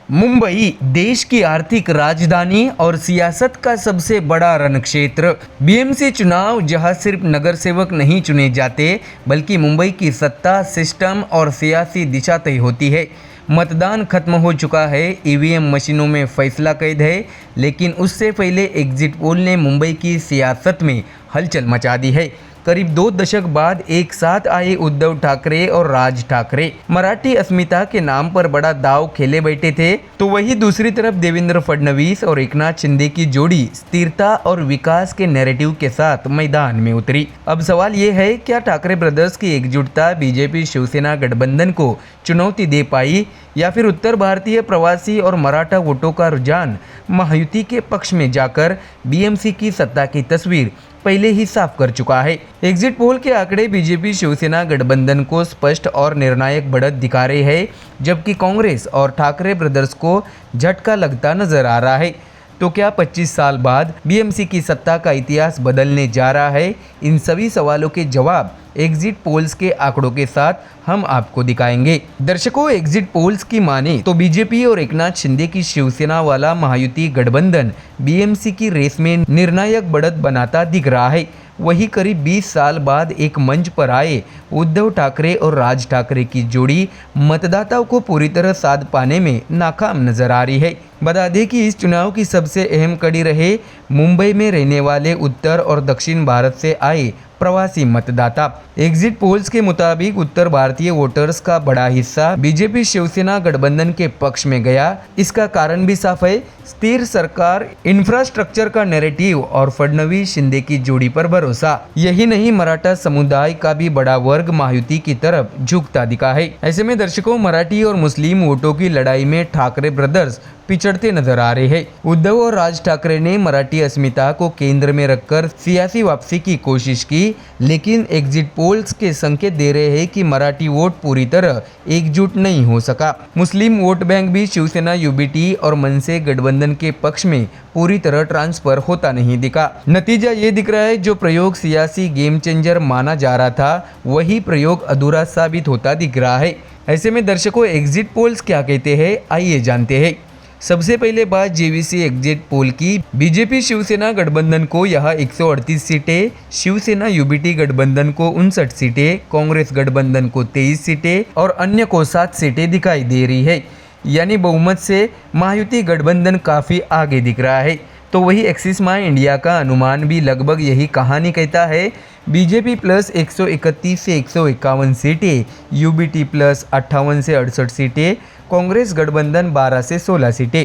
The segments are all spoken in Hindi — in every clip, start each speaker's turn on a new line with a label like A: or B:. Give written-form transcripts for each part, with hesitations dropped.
A: मुंबई देश की आर्थिक राजधानी और सियासत का सबसे बड़ा रणक्षेत्र। बीएमसी चुनाव जहां सिर्फ नगर सेवक नहीं चुने जाते बल्कि मुंबई की सत्ता, सिस्टम और सियासी दिशा तय होती है। मतदान खत्म हो चुका है, ईवीएम मशीनों में फैसला कैद है, लेकिन उससे पहले एग्जिट पोल ने मुंबई की सियासत में हलचल मचा दी है। करीब 2 दशक बाद एक साथ आए उद्धव ठाकरे और राज ठाकरे मराठी अस्मिता के नाम पर बड़ा दाव खेले बैठे थे, तो वही दूसरी तरफ देवेंद्र फडणवीस और एकनाथ शिंदे की जोड़ी स्थिरता और विकास के नैरेटिव के साथ मैदान में उतरी। अब सवाल ये है, क्या ठाकरे ब्रदर्स की एकजुटता बीजेपी शिवसेना गठबंधन को चुनौती दे पाई, या फिर उत्तर भारतीय प्रवासी और मराठा वोटों का रुझान महायुति के पक्ष में जाकर बीएमसी की सत्ता की तस्वीर पहले ही साफ कर चुका है। एग्जिट पोल के आंकड़े बीजेपी शिवसेना गठबंधन को स्पष्ट और निर्णायक बढ़त दिखा रहे हैं, जबकि कांग्रेस और ठाकरे ब्रदर्स को झटका लगता नजर आ रहा है। तो क्या 25 साल बाद बीएमसी की सत्ता का इतिहास बदलने जा रहा है? इन सभी सवालों के जवाब एग्जिट पोल्स के आंकड़ों के साथ हम आपको दिखाएंगे। दर्शकों, एग्जिट पोल्स की माने तो बीजेपी और एकनाथ शिंदे की शिवसेना वाला महायुति गठबंधन बीएमसी की रेस में निर्णायक बढ़त बनाता दिख रहा है। वही करीब 20 साल बाद एक मंच पर आए उद्धव ठाकरे और राज ठाकरे की जोड़ी मतदाताओं को पूरी तरह साध पाने में नाकाम नजर आ रही है। बता दें कि इस चुनाव की सबसे अहम कड़ी रहे मुंबई में रहने वाले उत्तर और दक्षिण भारत से आए प्रवासी मतदाता। एग्जिट पोल्स के मुताबिक उत्तर भारतीय वोटर्स का बड़ा हिस्सा बीजेपी शिवसेना गठबंधन के पक्ष में गया। इसका कारण भी साफ है, स्थिर सरकार, इंफ्रास्ट्रक्चर का नैरेटिव और फडणवीस शिंदे की जोड़ी पर भरोसा। यही नहीं, मराठा समुदाय का भी बड़ा वर्ग महायुति की तरफ झुकता दिखा है। ऐसे में दर्शकों, मराठी और मुस्लिम वोटों की लड़ाई में ठाकरे ब्रदर्स पिछड़ते नजर आ रहे हैं। उद्धव और राज ठाकरे ने मराठी अस्मिता को केंद्र में रखकर सियासी वापसी की कोशिश की, लेकिन एग्जिट पोल्स के संकेत दे रहे हैं कि मराठी वोट पूरी तरह एकजुट नहीं हो सका। मुस्लिम वोट बैंक भी शिवसेना, यूबीटी और मनसे गठबंधन के पक्ष में पूरी तरह ट्रांसफर होता नहीं दिखा। नतीजा ये दिख रहा है, जो प्रयोग सियासी गेम चेंजर माना जा रहा था, वही प्रयोग अधूरा साबित होता दिख रहा है। ऐसे में दर्शकों, एग्जिट पोल्स क्या कहते हैं, आइए जानते हैं। सबसे पहले बात जेवीसी एग्जिट पोल की। बीजेपी शिवसेना गठबंधन को यहाँ 138 सीटें, शिवसेना यूबीटी गठबंधन को 59 सीटें, कांग्रेस गठबंधन को 23 सीटें और अन्य को 7 सीटें दिखाई दे रही है। यानी बहुमत से महायुति गठबंधन काफ़ी आगे दिख रहा है। तो वही एक्सिस माई इंडिया का अनुमान भी लगभग यही कहानी कहता है। बीजेपी प्लस 131 से 151 सीटें, यूबीटी प्लस 58 से 68 सीटें, कांग्रेस गठबंधन 12 से 16 सीटें।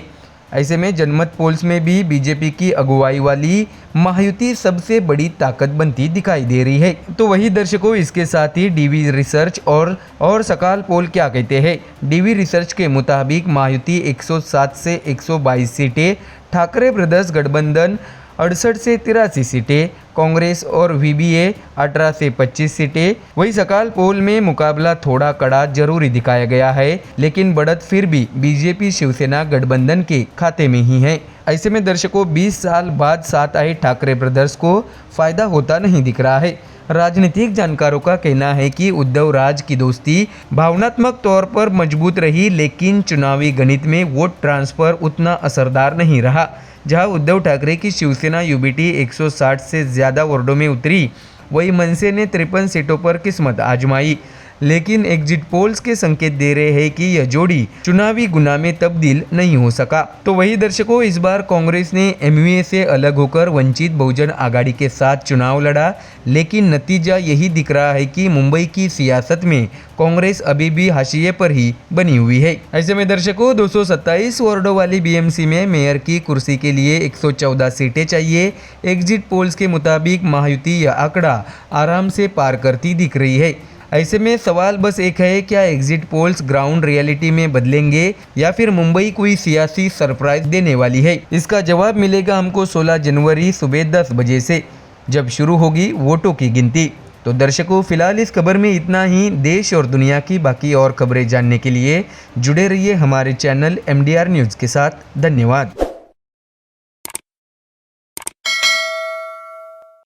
A: ऐसे में जनमत पोल्स में भी बीजेपी की अगुवाई वाली महायुति सबसे बड़ी ताकत बनती दिखाई दे रही है। तो वही दर्शकों, इसके साथ ही डीवी रिसर्च और सकाल पोल क्या कहते हैं। डीवी रिसर्च के मुताबिक महायुति 107 से 122 सीटें, ठाकरे ब्रदर्स गठबंधन 68 से 83 सीटें, कांग्रेस और वीबीए 18 से 25 सीटें। वही सकाल पोल में मुकाबला थोड़ा कड़ा जरूरी दिखाया गया है, लेकिन बढ़त फिर भी बीजेपी शिवसेना गठबंधन के खाते में ही है। ऐसे में दर्शकों, 20 साल बाद साथ आए ठाकरे ब्रदर्स को फायदा होता नहीं दिख रहा है। राजनीतिक जानकारों का कहना है कि उद्धव राज की दोस्ती भावनात्मक तौर पर मजबूत रही, लेकिन चुनावी गणित में वोट ट्रांसफर उतना असरदार नहीं रहा। जहां उद्धव ठाकरे की शिवसेना यूबीटी 160 से ज़्यादा वार्डों में उतरी, वही मनसे ने 53 सीटों पर किस्मत आजमाई। लेकिन एग्जिट पोल्स के संकेत दे रहे हैं कि यह जोड़ी चुनावी गुना में तब्दील नहीं हो सका। तो वही दर्शकों, इस बार कांग्रेस ने एमवीए से अलग होकर वंचित बहुजन आघाड़ी के साथ चुनाव लड़ा, लेकिन नतीजा यही दिख रहा है कि मुंबई की सियासत में कांग्रेस अभी भी हाशिए पर ही बनी हुई है। ऐसे में दर्शकों, 227 वार्डों वाली बीएमसी में मेयर की कुर्सी के लिए 114 सीटें चाहिए। एग्जिट पोल्स के मुताबिक महायुति यह आंकड़ा आराम से पार करती दिख रही है। ऐसे में सवाल बस एक है, क्या एग्जिट पोल्स ग्राउंड रियलिटी में बदलेंगे या फिर मुंबई कोई सियासी सरप्राइज देने वाली है? इसका जवाब मिलेगा हमको 16 जनवरी सुबह 10 बजे से, जब शुरू होगी वोटों की गिनती। तो दर्शकों, फिलहाल इस खबर में इतना ही। देश और दुनिया की बाकी और खबरें जानने के लिए जुड़े रहिए हमारे चैनल MDR न्यूज़ के साथ। धन्यवाद।